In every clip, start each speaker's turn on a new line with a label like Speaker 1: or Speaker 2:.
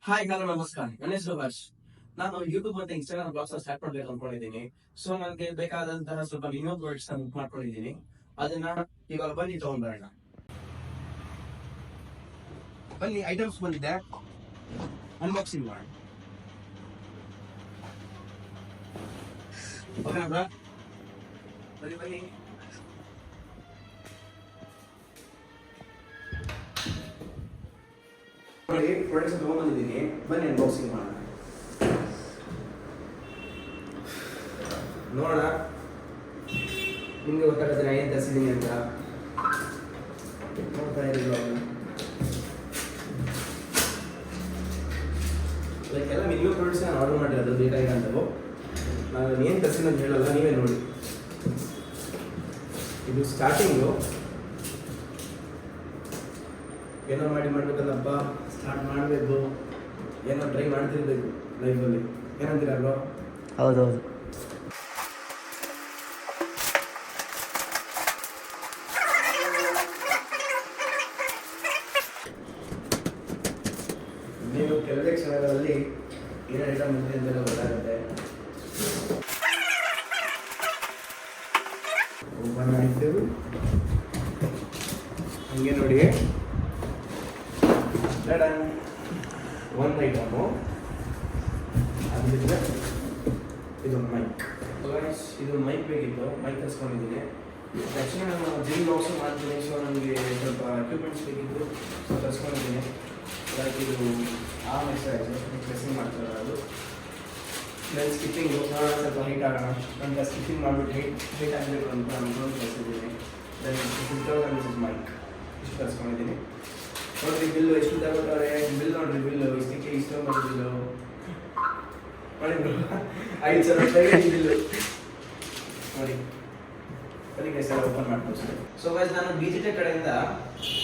Speaker 1: Hi hello ನಮಸ್ಕಾರ. ನನ್ನ ಹೆಸರು ಹರ್ಷ್. ನಾನು ಯೂಟ್ಯೂಬ್ ಮತ್ತೆ ಇನ್ಸ್ಟಾಗ್ರಾಮ್ ಬ್ಲಾಗ್ಸ್ ಸ್ಟಾರ್ಟ್ ಮಾಡ್ಬೇಕು ಅನ್ಕೊಂಡಿದ್ದೀನಿ. ಸೊ ನನಗೆ ಬೇಕಾದಂತಹ ಸ್ವಲ್ಪ ಮಿನಿಮಮ್ ವರ್ಡ್ಸ್ ಬುಕ್ ಮಾಡ್ಕೊಂಡಿದ್ದೀನಿ. ಅದನ್ನ ಇವಾಗ ಬನ್ನಿ ತಗೊಂಡ್ಬರೋಣ. ಬನ್ನಿ, ಐಟಮ್ಸ್ ಬಂದಿದೆ, ಅನ್ಬಾಕ್ಸಿಂಗ್ ಮಾಡೋಣ. ಓಕೆನಾ ಬ್ರಾ? ಬನ್ನಿ ಬನ್ನಿ. ನೋಡಿ, ಪ್ರಾಡಕ್ಟ್ಸ್ ತಗೊಂಡ್ಬಂದಿದ್ದೀನಿ. ಬನ್ನಿ ಅನ್ಬಾಕ್ಸಿಂಗ್ ಮಾಡೋಣ. ನೋಡೋಣ, ನಿಮ್ಗೆ ಗೊತ್ತಾಗುತ್ತೆ ನಾನು ಏನು ತರಿಸಿದ್ದೀನಿ ಅಂತ. ನೋಡ್ತಾ ಇರಲಿಲ್ಲ ಎಲ್ಲ ಮಿನಿಮಮ್ ಪ್ರಾಡಕ್ಟ್ಸ್ ನಾನು ಆರ್ಡರ್ ಮಾಡಿರೋದು ಬೇಕಾಗಿರೋಂಥವು. ನಾನು ಏನು ತರಿಸಿದ್ದೀನಿ ಅಂತ ಹೇಳಲ್ಲ, ನೀವೇ ನೋಡಿ. ಇದು ಸ್ಟಾರ್ಟಿಂಗು ಏನೋ ಮಾಡ್ಬೇಕಲ್ಲಪ್ಪ, ಸ್ಟಾರ್ಟ್ ಮಾಡಬೇಕು, ಏನೋ ಟ್ರೈ ಮಾಡ್ತಿರ್ಬೇಕು ಲೈಫಲ್ಲಿ. ಏನಂತೀರಲ್ವ?
Speaker 2: ಹೌದೌದು.
Speaker 1: ನೀವು ಕೆಲವೇ ಕ್ಷಣಗಳಲ್ಲಿ ಏನು ಐಟಮ್ ಇದೆ ಅಂತೆಲ್ಲ ಗೊತ್ತಾಗುತ್ತೆ. ಓಪನ್ ಆಯಿತು. ಹಂಗೆ ನೋಡಿ, ಒಂದು ಐಟಮು, ಅದು ಬಿಟ್ಟರೆ ಇದು ಮೈಕ್. ಇದು ಮೈಕ್ ಬೇಕಿತ್ತು, ಮೈಕ್ ತರಿಸ್ಕೊಂಡಿದ್ದೀನಿ. ಆ್ಯಕ್ಚುಲಿ ನಾನು ಜಿಮ್ ಆಲ್ಸೋ ಮಾಡ್ತೀನಿ, ಸೊ ನನಗೆ ಸ್ವಲ್ಪ ಎಕ್ವಿಪ್ಮೆಂಟ್ಸ್ ಬೇಕಿತ್ತು, ಸೊ ತರಿಸ್ಕೊಂಡಿದ್ದೀನಿ. ಲೈಕ್ ಇದು ಆರ್ಮ್ ಎಕ್ಸರ್ಸೈಸು, ಡ್ರೆಸ್ಸಿಂಗ್ ಮಾಡ್ತಾರೆ ಅದು. ದೆನ್ ಸ್ಕಿಪ್ಪಿಂಗು, ಸ್ವಲ್ಪ ಹೈಟ್ ಆಗೋಣ ಅಂತ ಸ್ಕಿಪ್ಪಿಂಗ್ ಮಾಡಿಬಿಟ್ಟು ಹೈಟ್ ಆಗಬೇಕು ಅಂತ ಅಂದ್ಕೊಂಡು ತರಿಸಿದ್ದೀನಿ. ದೆನ್ 50,000 ಮೈಕ್ ಇಷ್ಟು ತರಿಸ್ಕೊಂಡಿದ್ದೀನಿ. ನೋಡಿರಿ ಬಿಲ್ಲು ಎಷ್ಟು ತಗೊಳ್ತಾರೆ, ಬಿಲ್ ನೋಡಿರಿ, ಬಿಲ್ಲು ಇಷ್ಟಕ್ಕೆ ಇಷ್ಟೊಂದು ಬಿಲ್ಲು ನೋಡಿ, 5,000 ರೂಪಾಯಿ ಬಿಲ್ಲು ನೋಡಿ. ಅದಕ್ಕೆ ಸರ್ ಓಪನ್ ಮಾಡ್ಬೋದು. ಸೊ ಗೈಸ್, ನಾನು ಡಿಜಿಟೆಕ್ ಕಡೆಯಿಂದ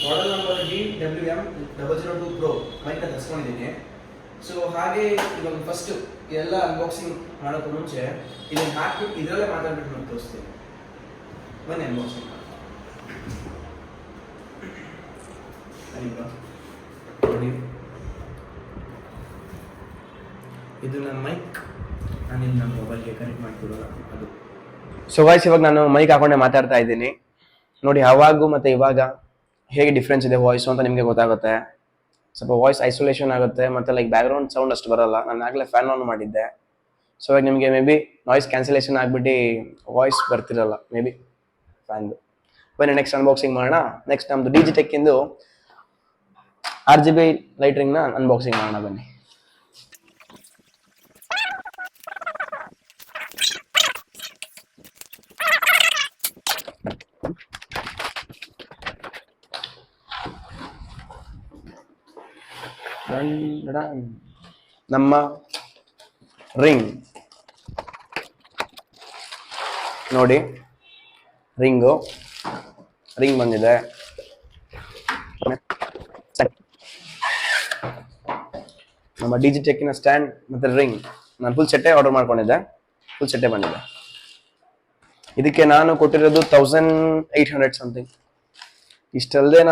Speaker 1: ಮಾಡೆಲ್ ನಂಬರ್ DWM002 Pro ಮೈಕ್ನ ತರಿಸ್ಕೊಂಡಿದ್ದೀನಿ. ಸೊ ಹಾಗೆ ಇವಾಗ ಫಸ್ಟ್ ಎಲ್ಲ ಅನ್ಬಾಕ್ಸಿಂಗ್ ಮಾಡೋಕ್ಕೂ ಮುಂಚೆ ಇದನ್ನು ಹಾಕ್ಬಿಟ್ಟು ಇದರಲ್ಲೇ ಮಾತಾಡ್ಬಿಟ್ಟು ನಾನು ತೋರಿಸ್ತೀನಿ. ಬನ್ನಿ ಅನ್ಬಾಕ್ಸಿಂಗ್ ನೋಡಿ. ಇದು ನನ್ನ ಮೈಕ್, ನಾನು ಇಲ್ಲಿ ನನ್ನ ಮೊಬೈಲ್ಗೆ ಕನೆಕ್ಟ್ ಮಾಡ್ತಿರೋಲ್ಲ ಅದು.
Speaker 2: ಸೊ ಗೈಸ್, ಇವಾಗ ನಾನು ಮೈಕ್ ಹಾಕೊಂಡೆ ಮಾತಾಡ್ತಾ ಇದ್ದೀನಿ. ನೋಡಿ, ಅವಾಗೂ ಮತ್ತು ಇವಾಗ ಹೇಗೆ ಡಿಫ್ರೆನ್ಸ್ ಇದೆ ವಾಯ್ಸು ಅಂತ ನಿಮಗೆ ಗೊತ್ತಾಗುತ್ತೆ. ಸ್ವಲ್ಪ ವಾಯ್ಸ್ ಐಸೋಲೇಷನ್ ಆಗುತ್ತೆ, ಮತ್ತು ಲೈಕ್ ಬ್ಯಾಕ್ಗ್ರೌಂಡ್ ಸೌಂಡ್ ಅಷ್ಟು ಬರೋಲ್ಲ. ನಾನು ಆಗಲೇ ಫ್ಯಾನ್ ಆನ್ ಮಾಡಿದ್ದೆ. ಸೊ ಇವಾಗ ನಿಮಗೆ ಮೇ ಬಿ ನಾಯ್ಸ್ ಕ್ಯಾನ್ಸಲೇಷನ್ ಆಗಿಬಿಟ್ಟು ವಾಯ್ಸ್ ಬರ್ತಿರಲ್ಲ, ಮೇ ಬಿ ಫ್ಯಾನ್ದು. ಬನ್ನಿ ನೆಕ್ಸ್ಟ್ ಅನ್ಬಾಕ್ಸಿಂಗ್ ಮಾಡೋಣ. ನೆಕ್ಸ್ಟ್ ನಮ್ಮದು ಡಿಜಿಟೆಕ್ಕಿಂದು RGB ಲೈಟ್ರಿಂಗ್ನ ಅನ್ಬಾಕ್ಸಿಂಗ್ ಮಾಡೋಣ. ಬನ್ನಿ. ನಮ್ಮ ರಿಂಗ್ ನೋಡಿ, ರಿಂಗ್ ಬಂದಿದೆ. ನಮ್ಮ ಡಿಜಿಟೆಕ್ಕಿನ ಸ್ಟ್ಯಾಂಡ್ ಮತ್ತು ರಿಂಗ್ ನಾನು ಫುಲ್ ಸೆಟ್ಟೇ ಆರ್ಡರ್ ಮಾಡ್ಕೊಂಡಿದ್ದೆ. ಫುಲ್ ಸೆಟ್ಟೇ ಬಂದಿದೆ. ಇದಕ್ಕೆ ನಾನು ಕೊಟ್ಟಿರೋದು 1800 ಸಮಥಿಂಗ್. ಇಷ್ಟಲ್ಲದೆ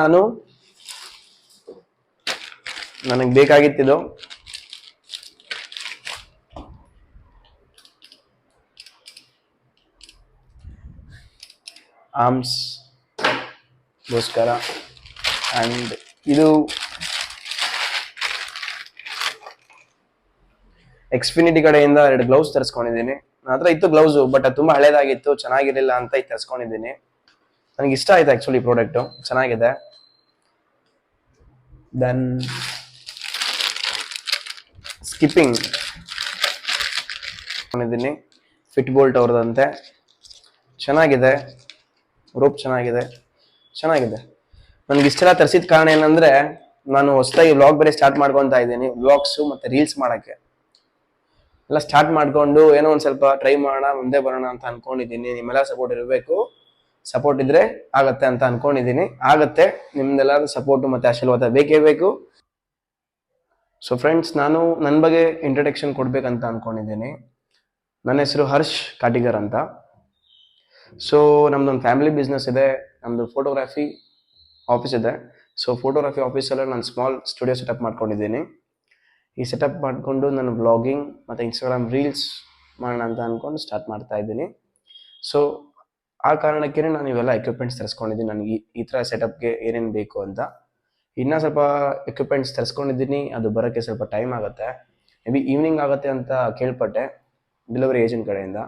Speaker 2: ನನಗೆ ಬೇಕಾಗಿತ್ತಿದು ಆರ್ಮ್ಸ್ ಗೋಸ್ಕರ. ಆ್ಯಂಡ್ ಇದು ಎಕ್ಸ್ಫಿನಿಟಿ ಕಡೆಯಿಂದ 2 ಗ್ಲೌಸ್ ತರಿಸ್ಕೊಂಡಿದ್ದೀನಿ. ನನ್ನ ಹತ್ರ ಇತ್ತು ಗ್ಲೌಸು, ಬಟ್ ಅದು ತುಂಬ ಹಳೇದಾಗಿತ್ತು, ಚೆನ್ನಾಗಿರಲಿಲ್ಲ ಅಂತ ಇದು ತರಿಸ್ಕೊಂಡಿದ್ದೀನಿ. ನನಗೆ ಇಷ್ಟ ಆಯ್ತು ಆ್ಯಕ್ಚುಲಿ ಪ್ರಾಡಕ್ಟು, ಚೆನ್ನಾಗಿದೆ. ದೆನ್ ಸ್ಕಿಪ್ಪಿಂಗ್ ಕೊಂಡಿದ್ದೀನಿ, ಫಿಟ್ ಬೋಲ್ಟ್ ಅವ್ರದಂತೆ. ಚೆನ್ನಾಗಿದೆ, ರೋಪ್ ಚೆನ್ನಾಗಿದೆ. ನನಗೆ ಇಷ್ಟೆಲ್ಲ ತರಿಸಿದ ಕಾರಣ ಏನಂದರೆ, ನಾನು ಹೊಸದಾಗಿ ವ್ಲಾಗ್ ಬೇರೆ ಸ್ಟಾರ್ಟ್ ಮಾಡ್ಕೊತಾ ಇದ್ದೀನಿ. ವ್ಲಾಗ್ಸು ಮತ್ತು ರೀಲ್ಸ್ ಮಾಡೋಕ್ಕೆ ಎಲ್ಲ ಸ್ಟಾರ್ಟ್ ಮಾಡಿಕೊಂಡು ಏನೋ ಒಂದು ಸ್ವಲ್ಪ ಟ್ರೈ ಮಾಡೋಣ, ಮುಂದೆ ಬರೋಣ ಅಂತ ಅಂದ್ಕೊಂಡಿದ್ದೀನಿ. ನಿಮ್ಮೆಲ್ಲ ಸಪೋರ್ಟ್ ಇರಬೇಕು. ಸಪೋರ್ಟ್ ಇದ್ದರೆ ಆಗತ್ತೆ ಅಂತ ಅಂದ್ಕೊಂಡಿದ್ದೀನಿ. ಆಗತ್ತೆ, ನಿಮ್ದೆಲ್ಲರೂ ಸಪೋರ್ಟು ಮತ್ತು ಆಶೀರ್ವಾದ ಬೇಕೇ ಬೇಕು. ಸೊ ಫ್ರೆಂಡ್ಸ್, ನಾನು ನನ್ನ ಬಗ್ಗೆ ಇಂಟ್ರಡಕ್ಷನ್ ಕೊಡಬೇಕಂತ ಅಂದ್ಕೊಂಡಿದ್ದೀನಿ. ನನ್ನ ಹೆಸರು ಹರ್ಷ್ ಕಾಟಿಗರ್ ಅಂತ. ಸೊ ನಮ್ದೊಂದು ಫ್ಯಾಮಿಲಿ ಬಿಸ್ನೆಸ್ ಇದೆ. ನಮ್ಮದು ಫೋಟೋಗ್ರಾಫಿ ಆಫೀಸ್ ಇದೆ. ಸೊ ಫೋಟೋಗ್ರಾಫಿ ಆಫೀಸಲ್ಲಿ ನಾನು ಸ್ಮಾಲ್ ಸ್ಟುಡಿಯೋ ಸೆಟಪ್ ಮಾಡ್ಕೊಂಡಿದ್ದೀನಿ. ಈ ಸೆಟಪ್ ಮಾಡಿಕೊಂಡು ನಾನು ವ್ಲಾಗಿಂಗ್ ಮತ್ತು ಇನ್ಸ್ಟಾಗ್ರಾಮ್ ರೀಲ್ಸ್ ಮಾಡೋಣ ಅಂತ ಅಂದ್ಕೊಂಡು ಸ್ಟಾರ್ಟ್ ಮಾಡ್ತಾ ಇದ್ದೀನಿ. ಸೊ ಆ ಕಾರಣಕ್ಕೆ ನಾನು ಇವೆಲ್ಲ ಎಕ್ವಿಪ್ಮೆಂಟ್ಸ್ ತರಿಸ್ಕೊಂಡಿದ್ದೀನಿ. ನನಗೆ ಈ ಥರ ಸೆಟಪ್ಗೆ ಏನೇನು ಬೇಕು ಅಂತ. ಇನ್ನೂ ಸ್ವಲ್ಪ ಎಕ್ವಿಪ್ಮೆಂಟ್ಸ್ ತರಿಸ್ಕೊಂಡಿದ್ದೀನಿ, ಅದು ಬರೋಕ್ಕೆ ಸ್ವಲ್ಪ ಟೈಮ್ ಆಗುತ್ತೆ. ಮೇ ಬಿ ಈವ್ನಿಂಗ್ ಆಗುತ್ತೆ ಅಂತ ಕೇಳ್ಪಟ್ಟೆ ಡೆಲಿವರಿ ಏಜೆಂಟ್ ಕಡೆಯಿಂದ.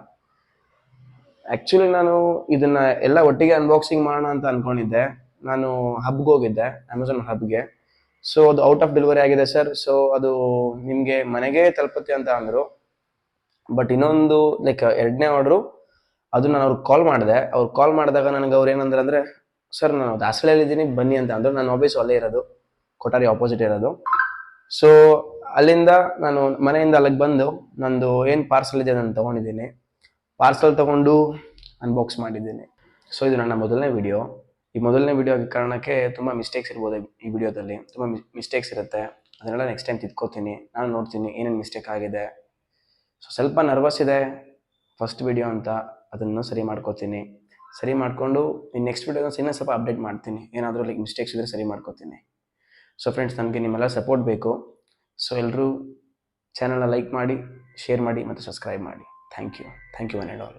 Speaker 2: ಆ್ಯಕ್ಚುಲಿ ನಾನು ಇದನ್ನು ಎಲ್ಲ ಒಟ್ಟಿಗೆ ಅನ್ಬಾಕ್ಸಿಂಗ್ ಮಾಡೋಣ ಅಂತ ಅಂದ್ಕೊಂಡಿದ್ದೆ. ನಾನು ಹಬ್ಗೆ ಹೋಗಿದ್ದೆ, ಅಮೆಝಾನ್ ಹಬ್ಗೆ. ಸೊ ಅದು ಔಟ್ ಆಫ್ ಡೆಲಿವರಿ ಆಗಿದೆ ಸರ್, ಸೊ ಅದು ನಿಮಗೆ ಮನೆಗೆ ತಲುಪುತ್ತೆ ಅಂತ ಅಂದರು. ಬಟ್ ಇನ್ನೊಂದು ಲೈಕ್ 2ನೇ ಆರ್ಡ್ರು, ಅದು ನಾನು ಅವ್ರಿಗೆ ಕಾಲ್ ಮಾಡಿದೆ. ಅವ್ರು ಕಾಲ್ ಮಾಡಿದಾಗ ನನಗೆ ಅವ್ರು ಏನಂದ್ರೆ ಅಂದರೆ, ಸರ್ ನಾನು ದಾಸರಳ್ಳಿಲಿದ್ದೀನಿ ಬನ್ನಿ ಅಂತ ಅಂದರು. ನಾನು ಆಫೀಸು ಅಲ್ಲೇ ಇರೋದು, ಕೊಠಾರಿ ಆಪೋಸಿಟ್ ಇರೋದು. ಸೊ ಅಲ್ಲಿಂದ ನಾನು ಮನೆಯಿಂದ ಅಲ್ಲಿಗೆ ಬಂದು ನಂದು ಏನು ಪಾರ್ಸಲ್ ಇದೆ ನಾನು ತೊಗೊಂಡಿದ್ದೀನಿ. ಪಾರ್ಸಲ್ ತೊಗೊಂಡು ಅನ್ಬಾಕ್ಸ್ ಮಾಡಿದ್ದೀನಿ. ಸೊ ಇದು ನನ್ನ ಮೊದಲನೇ ವಿಡಿಯೋ. ಈ ಮೊದಲನೇ ವಿಡಿಯೋ ಆದ ಕಾರಣಕ್ಕೆ ತುಂಬ ಮಿಸ್ಟೇಕ್ಸ್ ಇರ್ಬೋದು. ಈ ವಿಡಿಯೋದಲ್ಲಿ ತುಂಬ ಮಿಸ್ಟೇಕ್ಸ್ ಇರುತ್ತೆ. ಅದನ್ನೆಲ್ಲ ನೆಕ್ಸ್ಟ್ ಟೈಮ್ ತಿದ್ಕೋತೀನಿ. ನಾನು ನೋಡ್ತೀನಿ ಏನೇನು ಮಿಸ್ಟೇಕ್ ಆಗಿದೆ. ಸೊ ಸ್ವಲ್ಪ ನರ್ವಸ್ ಇದೆ ಫಸ್ಟ್ ವಿಡಿಯೋ ಅಂತ, ಅದನ್ನು ಸರಿ ಮಾಡ್ಕೋತೀನಿ. ಸರಿ ಮಾಡಿಕೊಂಡು ಈ ನೆಕ್ಸ್ಟ್ ವಿಡಿಯೋನ ಇನ್ನೂ ಸ್ವಲ್ಪ ಅಪ್ಡೇಟ್ ಮಾಡ್ತೀನಿ. ಏನಾದರೂ ಲೈಕ್ ಮಿಸ್ಟೇಕ್ಸ್ ಇದ್ದರೆ ಸರಿ ಮಾಡ್ಕೋತೀನಿ. ಸೊ ಫ್ರೆಂಡ್ಸ್, ನನಗೆ ನಿಮ್ಮೆಲ್ಲ ಸಪೋರ್ಟ್ ಬೇಕು. ಸೊ ಎಲ್ಲರೂ ಚಾನಲ್ನ ಲೈಕ್ ಮಾಡಿ, ಶೇರ್ ಮಾಡಿ ಮತ್ತು ಸಬ್ಸ್ಕ್ರೈಬ್ ಮಾಡಿ. Thank you one and all.